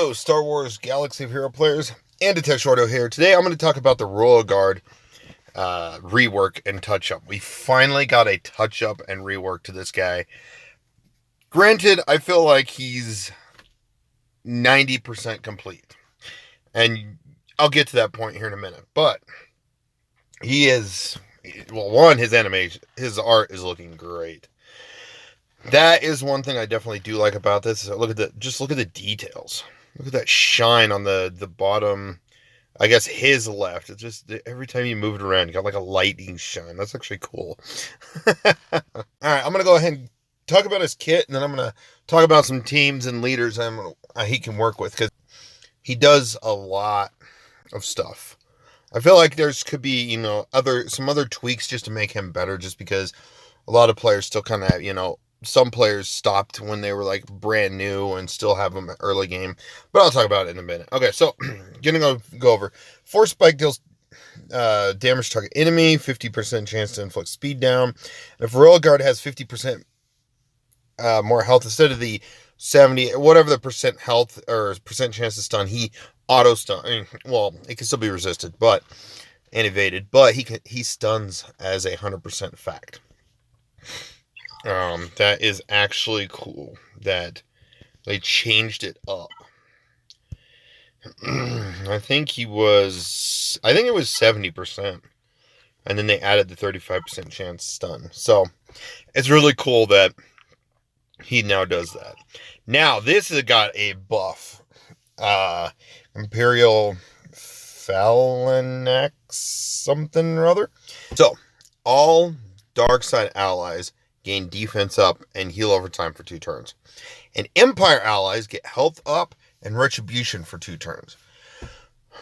Hello, Star Wars Galaxy of Hero players, and Detect Shorto here. Today I'm going to talk about the Royal Guard rework and touch-up. We finally got a touch-up and rework to this guy. Granted, I feel like he's 90% complete. And I'll get to that point here in a minute. But he is, well, one, his animation, his art is looking great. That is one thing I definitely do like about this. Look at the details. Look at that shine on the bottom. I guess his left. It's just every time you move it around, you got like a lightning shine. That's actually cool. All right, I'm gonna go ahead and talk about his kit, and then I'm gonna talk about some teams and leaders he can work with, because he does a lot of stuff. I feel like could be some other tweaks just to make him better, just because a lot of players still kind of some players stopped when they were like brand new and still have them early game, but I'll talk about it in a minute. Okay, so gonna go over. Force Spike deals damage to target enemy, 50% chance to inflict speed down. And if Royal Guard has 50% more health instead of the 70, whatever the percent health or percent chance to stun, he auto stun. I mean, well, it can still be resisted, and evaded, but he stuns as 100% fact. That is actually cool that they changed it up. I think it was 70%. And then they added the 35% chance stun. So it's really cool that he now does that. Now, this has got a buff. Imperial Phalanx something or other. So, all dark side allies gain defense up and heal over time for 2 turns. And Empire allies get health up and retribution for 2 turns.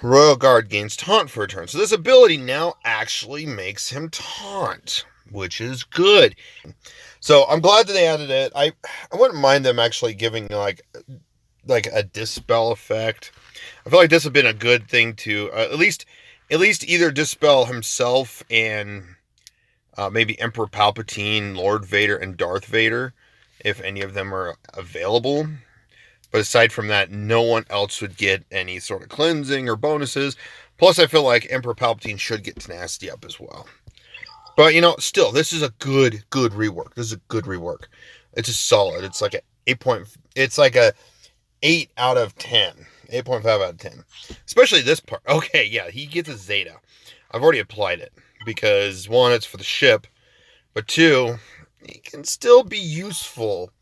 Royal Guard gains taunt for a turn. So this ability now actually makes him taunt, which is good. So I'm glad that they added it. I wouldn't mind them actually giving like a dispel effect. I feel like this would have been a good thing to at least either dispel himself and maybe Emperor Palpatine, Lord Vader, and Darth Vader, if any of them are available. But aside from that, no one else would get any sort of cleansing or bonuses. Plus, I feel like Emperor Palpatine should get tenacity up as well. But, still, this is a good rework. This is a good rework. It's just solid. It's like it's like a 8 out of 10. 8.5 out of 10. Especially this part. Okay, yeah, he gets a Zeta. I've already applied it. Because 1, it's for the ship, but 2, it can still be useful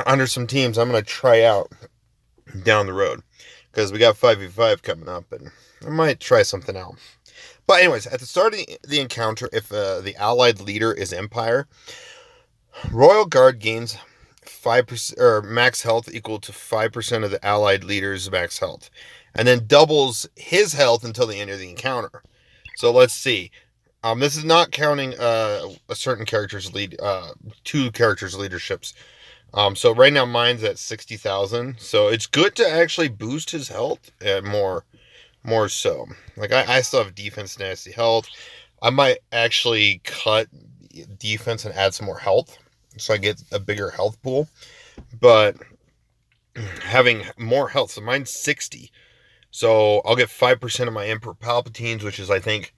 under some teams I'm going to try out down the road, because we got 5v5 coming up, and I might try something out. But anyways, at the start of the encounter, if the allied leader is Empire, Royal Guard gains 5% or max health equal to 5% of the allied leader's max health, and then doubles his health until the end of the encounter. So let's see. This is not counting a certain character's 2 characters' leaderships. So right now mine's at 60,000. So it's good to actually boost his health and more so. Like I still have defense, nasty health. I might actually cut defense and add some more health, so I get a bigger health pool. But having more health, so mine's 60. So I'll get 5% of my Emperor Palpatines, which is, I think,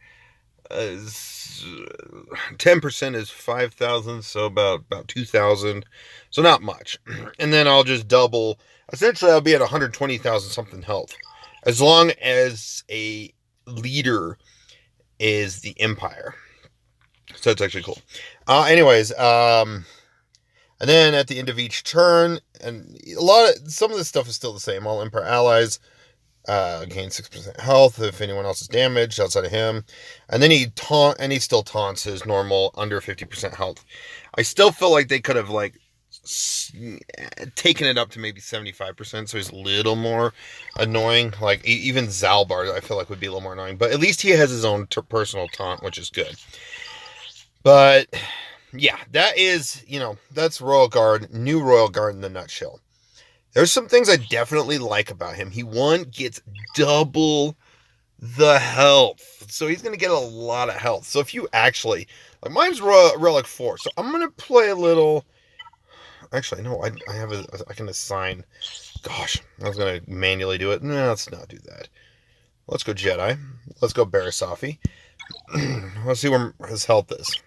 10% is 5,000, so about 2,000. So not much. And then I'll just double. Essentially, I'll be at 120,000 something health, as long as a leader is the Empire. So it's actually cool. Anyways, and then at the end of each turn, and some of this stuff is still the same. All Empire allies gain 6% health if anyone else is damaged outside of him. And then he still taunts his normal under 50% health. I still feel like they could have taken it up to maybe 75%, so he's a little more annoying. Like even Zalbar, I feel like would be a little more annoying. But at least he has his own personal taunt, which is good. But yeah, that's Royal Guard, new Royal Guard in the nutshell. There's some things I definitely like about him. He gets double the health. So he's going to get a lot of health. So if you actually, like mine's Relic 4. So I'm going to play a little Actually, no, I have I can assign. Gosh, I was going to manually do it. No, let's not do that. Let's go Jedi. Let's go Barisafi. Let's see where his health is.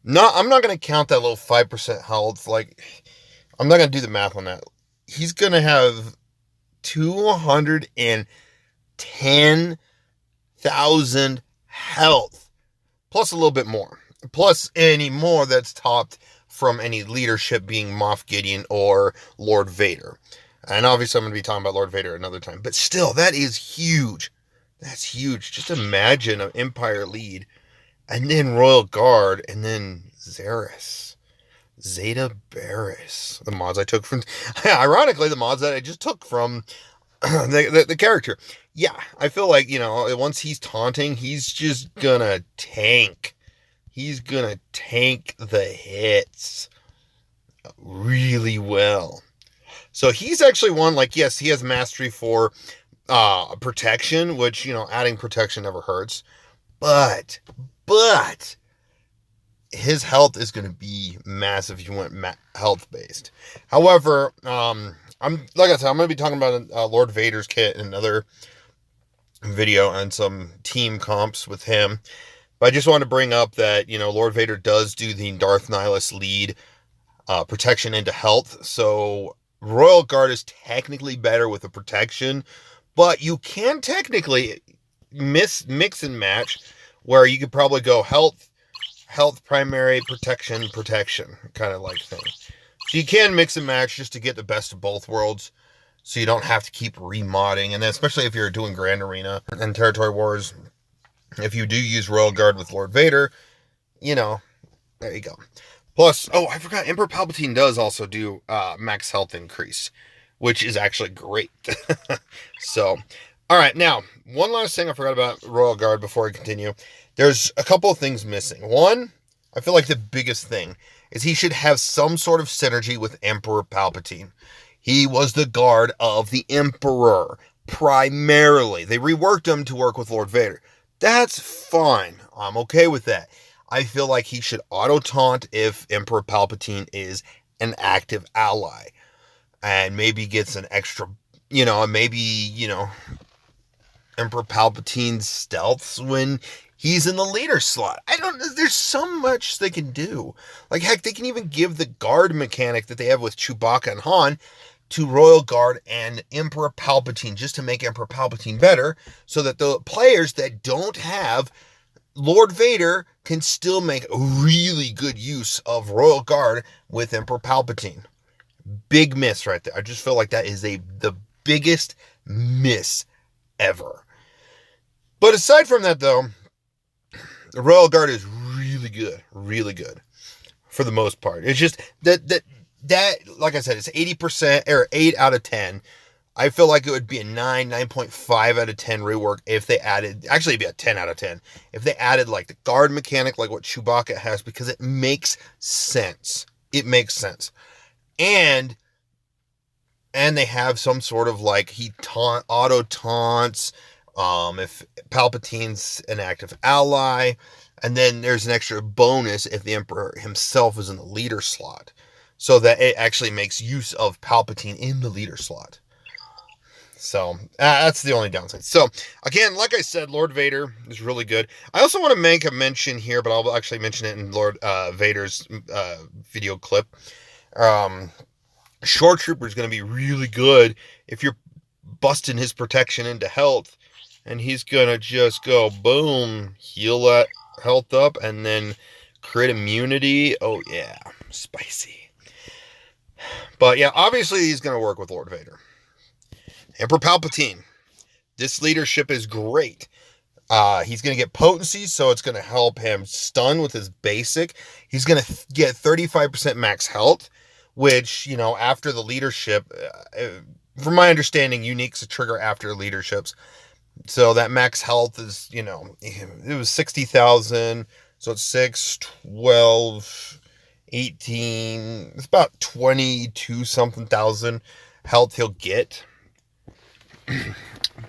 No, I'm not going to count that little 5% health. Like, I'm not going to do the math on that. He's going to have 210,000 health. Plus a little bit more. Plus any more that's topped from any leadership being Moff Gideon or Lord Vader. And obviously I'm going to be talking about Lord Vader another time. But still, that is huge. That's huge. Just imagine an Empire lead. And then Royal Guard. And then Zaris. Zeta Barris. The mods I took from... Ironically, the mods that I just took from the character. Yeah, I feel like, you know, once he's taunting, he's just going to tank. He's going to tank the hits really well. So he's actually one, like, yes, he has mastery for protection, which, you know, adding protection never hurts. But his health is going to be massive if you went health-based. However, like I said, I'm going to be talking about Lord Vader's kit in another video and some team comps with him. But I just want to bring up that, you know, Lord Vader does do the Darth Nihilus lead protection into health. So Royal Guard is technically better with the protection, but you can technically mix and match where you could probably go health, primary, protection, kind of like thing. So you can mix and match just to get the best of both worlds. So you don't have to keep remodding. And then especially if you're doing Grand Arena and Territory Wars, if you do use Royal Guard with Lord Vader, you know, there you go. Plus, oh, I forgot, Emperor Palpatine does also do max health increase, which is actually great. So, all right, now, one last thing I forgot about Royal Guard before I continue. There's a couple of things missing. One, I feel like the biggest thing is he should have some sort of synergy with Emperor Palpatine. He was the guard of the Emperor, primarily. They reworked him to work with Lord Vader. That's fine. I'm okay with that. I feel like he should auto-taunt if Emperor Palpatine is an active ally. And maybe gets an extra, you know, maybe, you know, Emperor Palpatine stealths when he's in the leader slot. I don't know. There's so much they can do. Like, heck, they can even give the guard mechanic that they have with Chewbacca and Han to Royal Guard and Emperor Palpatine, just to make Emperor Palpatine better, so that the players that don't have Lord Vader can still make really good use of Royal Guard with Emperor Palpatine. Big miss right there. I just feel like that is the biggest miss ever. But aside from that, though, the Royal Guard is really good for the most part. It's just that, like I said, it's 80% or 8 out of 10. I feel like it would be a 9.5 out of 10 rework if they added, actually it'd be a 10 out of 10, if they added like the guard mechanic like what Chewbacca has, because it makes sense. It makes sense. And they have some sort of like, he auto taunts if Palpatine's an active ally, and then there's an extra bonus if the Emperor himself is in the leader slot, so that it actually makes use of Palpatine in the leader slot. So that's the only downside. So again, like I said, Lord Vader is really good. I also want to make a mention here, but I'll actually mention it in Lord Vader's video clip. Shore Trooper is going to be really good if you're busting his protection into health, and he's going to just go boom, heal that health up, and then create immunity. Oh yeah, spicy. But yeah, obviously he's going to work with Lord Vader. Emperor Palpatine, this leadership is great. He's going to get potency, so it's going to help him stun with his basic. He's going to get 35% max health, which, you know, after the leadership, from my understanding, unique's a trigger after leaderships. So that max health is, you know, it was 60,000. So it's 6, 12, 18. It's about 22 something thousand health he'll get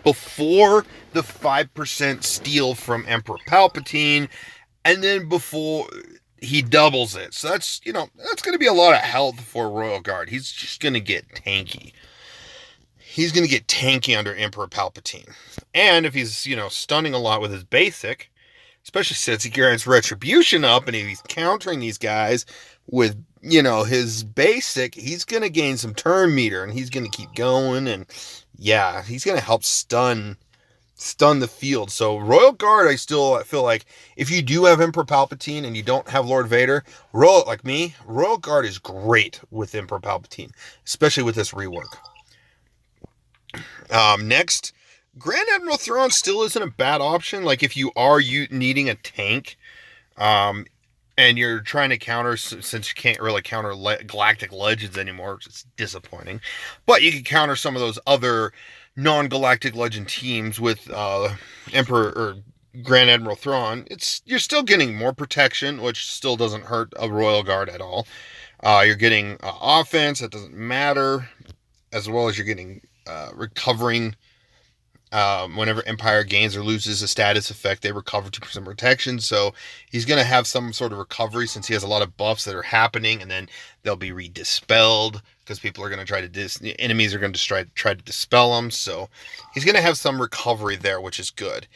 before the 5% steal from Emperor Palpatine, and then before he doubles it. So that's, that's going to be a lot of health for Royal Guard. He's just going to get tanky. He's going to get tanky under Emperor Palpatine. And if he's, stunning a lot with his basic, especially since he grants retribution up and he's countering these guys with, his basic, he's going to gain some turn meter and he's going to keep going. And yeah, he's going to help stun the field. So Royal Guard, I still feel like if you do have Emperor Palpatine and you don't have Lord Vader, Royal Guard is great with Emperor Palpatine, especially with this rework. Next, Grand Admiral Thrawn still isn't a bad option. Like if you are needing a tank, and you're trying to counter, since you can't really counter Galactic Legends anymore, which is disappointing, but you can counter some of those other non-Galactic Legend teams with Emperor or Grand Admiral Thrawn. You're still getting more protection, which still doesn't hurt a Royal Guard at all. You're getting offense, that doesn't matter, as well as you're getting recovering. Whenever Empire gains or loses a status effect, they recover 2% protection. So he's going to have some sort of recovery since he has a lot of buffs that are happening, and then they'll be redispelled because people are going to try to enemies are going to try to dispel them. So he's going to have some recovery there, which is good.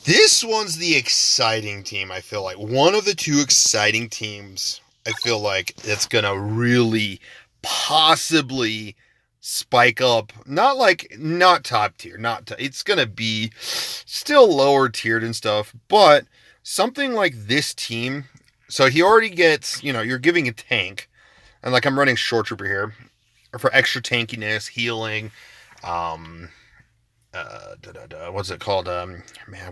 This one's the exciting team. I feel like one of the two exciting teams. I feel like it's going to really possibly spike up, not top tier, it's gonna be still lower tiered and stuff, but something like this team. So he already gets, you're giving a tank, and like I'm running Short Trooper here for extra tankiness, healing, what's it called, I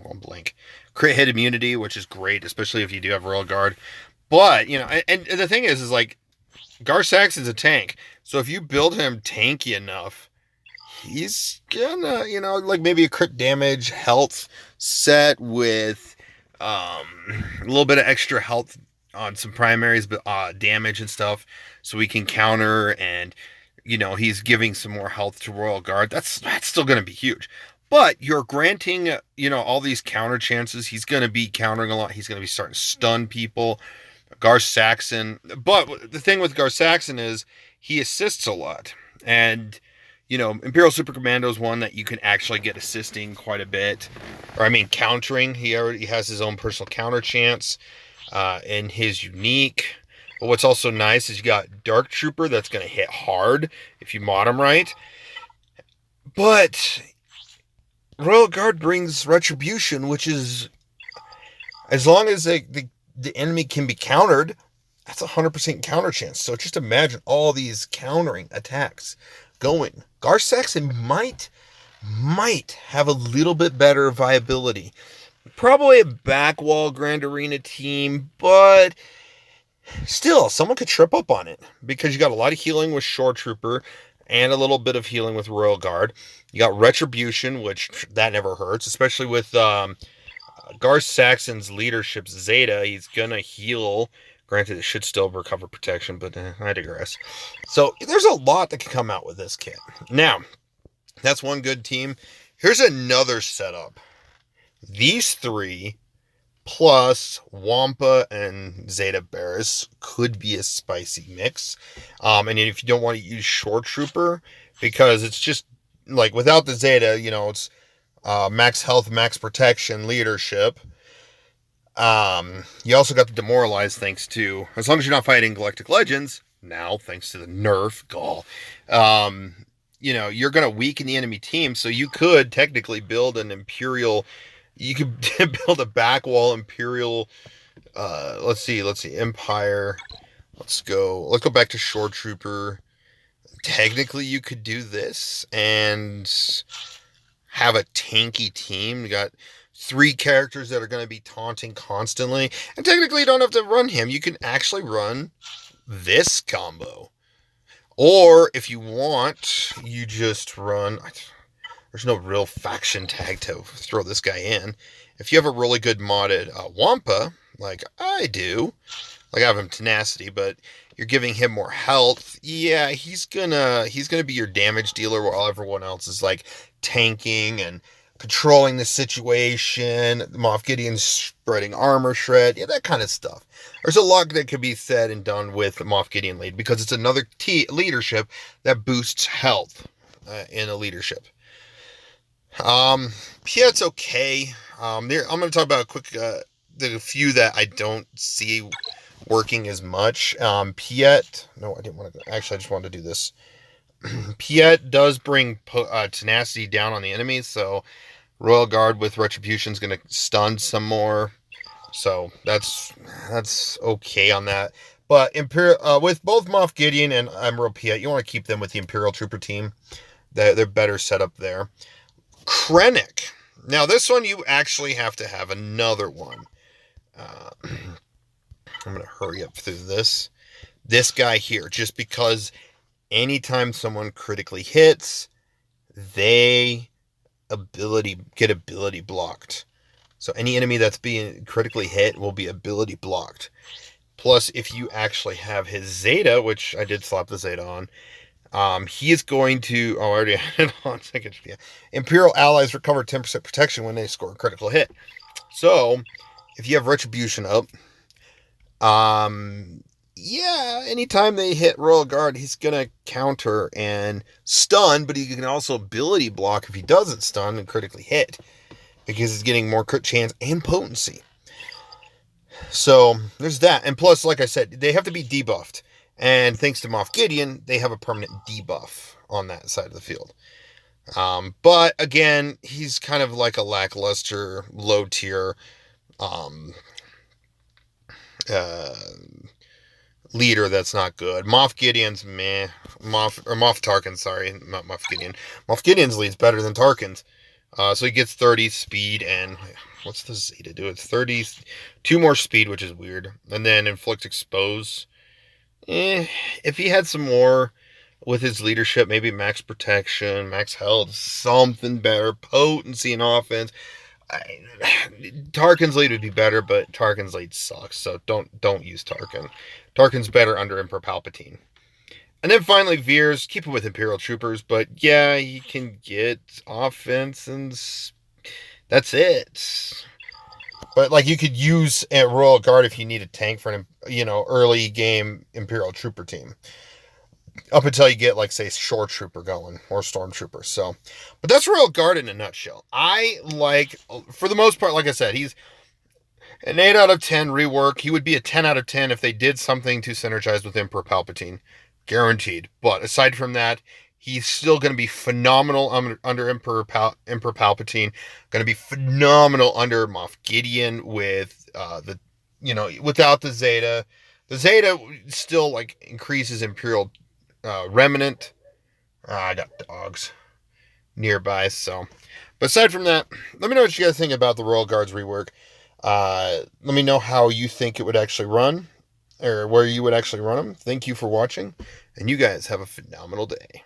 won't blink, crit hit immunity, which is great, especially if you do have Royal Guard. But and the thing is like Gar Saxon's a tank. So if you build him tanky enough, he's gonna, like maybe a crit damage health set with a little bit of extra health on some primaries, but damage and stuff, so we can counter. And he's giving some more health to Royal Guard. That's still gonna be huge. But you're granting, all these counter chances. He's gonna be countering a lot. He's gonna be starting to stun people. Gar Saxon, but the thing with Gar Saxon is he assists a lot, and Imperial Super Commando is one that you can actually get assisting quite a bit, or countering. He already has his own personal counter chance in his unique. But what's also nice is you got Dark Trooper that's going to hit hard if you mod him right. But Royal Guard brings retribution, which is, as long as the enemy can be countered, that's 100% counter chance. So just imagine all these countering attacks going. Gar Saxon might have a little bit better viability. Probably a backwall Grand Arena team, but still, someone could trip up on it because you got a lot of healing with Short Trooper and a little bit of healing with Royal Guard. You got Retribution, which that never hurts, especially with Gar Saxon's leadership Zeta. He's gonna heal. Granted, it should still recover protection, but I digress. So there's a lot that can come out with this kit. Now, that's one good team. Here's another setup. These three plus Wampa and Zeta Barris could be a spicy mix. And if you don't want to use Short Trooper, because it's just like without the Zeta, it's max health, max protection, leadership. You also got the Demoralize, thanks to, as long as you're not fighting Galactic Legends, now, thanks to the nerf, you're going to weaken the enemy team, so you could technically build an Imperial, you could build a backwall Imperial, let's see, Empire, let's go back to Short Trooper. Technically, you could do this, and have a tanky team. You got 3 characters that are going to be taunting constantly. And technically, you don't have to run him. You can actually run this combo. Or, if you want, you just run... There's no real faction tag to throw this guy in. If you have a really good modded Wampa, like I do, like I have him Tenacity, but you're giving him more health, yeah, he's gonna be your damage dealer while everyone else is like tanking and controlling the situation, Moff Gideon's spreading armor shred, yeah, that kind of stuff. There's a lot that could be said and done with the Moff Gideon lead, because it's another leadership that boosts health in a leadership. Yeah, it's okay. I'm going to talk about the few that I don't see working as much. Piet, no, I didn't want to. Actually, I just wanted to do this. Piet does bring tenacity down on the enemy, so Royal Guard with Retribution is going to stun some more. So that's okay on that. But with both Moff Gideon and Admiral Piet, you want to keep them with the Imperial Trooper team. They're better set up there. Krennic. Now, this one you actually have to have another one. I'm going to hurry up through this. This guy here, just because anytime someone critically hits, they get ability blocked. So any enemy that's being critically hit will be ability blocked. Plus, if you actually have his Zeta, which I did slap the Zeta on, he is going to... Oh, I already had it on. Yeah. Imperial allies recover 10% protection when they score a critical hit. So, if you have Retribution up, yeah, anytime they hit Royal Guard, he's going to counter and stun, but he can also ability block if he doesn't stun and critically hit, because he's getting more crit chance and potency. So, there's that. And plus, like I said, they have to be debuffed. And thanks to Moff Gideon, they have a permanent debuff on that side of the field. But, again, he's kind of like a lackluster, low-tier leader that's not good. Moff Gideon's meh. Moff Tarkin, sorry, not Moff Gideon. Moff Gideon's lead's better than Tarkin's. So he gets 30 speed and... What's the Zeta do? It's 32 more speed, which is weird. And then Inflict Expose. If he had some more with his leadership, maybe max protection, max health, something better, potency and offense. Tarkin's lead would be better, but Tarkin's lead sucks, so don't use Tarkin. Tarkin's better under Emperor Palpatine. And then finally, Veers, keep him with Imperial Troopers, but yeah, he can get offense and that's it. But like, you could use a Royal Guard if you need a tank for an early game Imperial Trooper team, up until you get, like, say, Shore Trooper going, or Stormtrooper. So, but that's Royal Guard in a nutshell. I like, for the most part, like I said, he's an 8 out of 10 rework. He would be a 10 out of 10 if they did something to synergize with Emperor Palpatine. Guaranteed. But aside from that, he's still going to be phenomenal under Emperor Palpatine. Going to be phenomenal under Moff Gideon with without the Zeta. The Zeta still, like, increases Imperial Remnant. I got dogs nearby, so. But aside from that, let me know what you guys think about the Royal Guard's rework. Let me know how you think it would actually run, or where you would actually run them. Thank you for watching, and you guys have a phenomenal day.